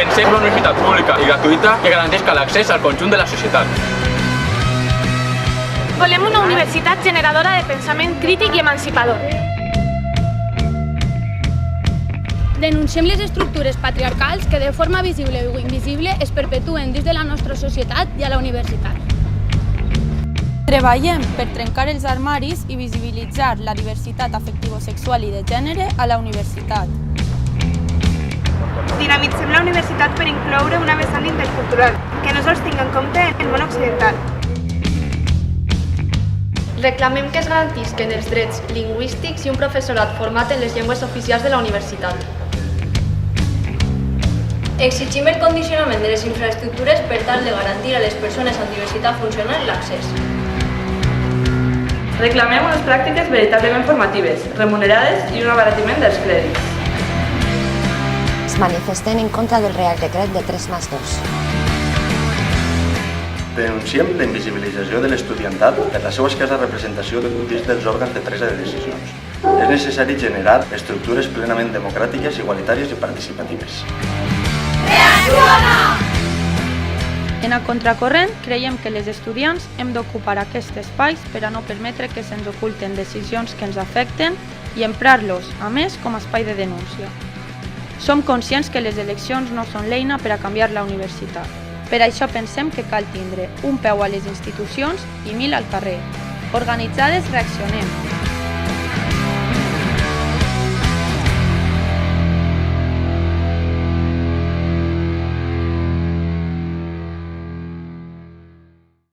Defensem una universitat pública i gratuïta que garanteixi l'accés al conjunt de la societat. Volem una universitat generadora de pensament crític i emancipador. Denunciem les estructures patriarcals que de forma visible o invisible es perpetuen dins de la nostra societat i a la universitat. Treballem per trencar els armaris i visibilitzar la diversitat afectivo-sexual i de gènere a la universitat. Dinamitzem la universitat per incloure una vessant intercultural, que no sols tingui en compte el món occidental. Reclamem que es garantisquen els drets lingüístics i un professorat format en les llengües oficials de la universitat. Exigim el condicionament de les infraestructures per tal de garantir a les persones amb diversitat funcional l'accés. Reclamem unes pràctiques veritablement formatives, remunerades i un abaratiment dels crèdits. Es manifestem en contra del Real Decret de 3+2. Denunciem la invisibilització de l'estudiantat per la seva escassa representació dins dels òrgans de presa de decisions. És necessari generar estructures plenament democràtiques, igualitàries i participatives. En el contracorrent, creiem que les estudiants hem d'ocupar aquests espais per a no permetre que se'ns oculten decisions que ens afecten i emprar-los, a més, com a espai de denúncia. Som conscients que les eleccions no són l'eina per a canviar la universitat. Per això pensem que cal tindre un peu a les institucions i 1000 al carrer. Organitzades reaccionem.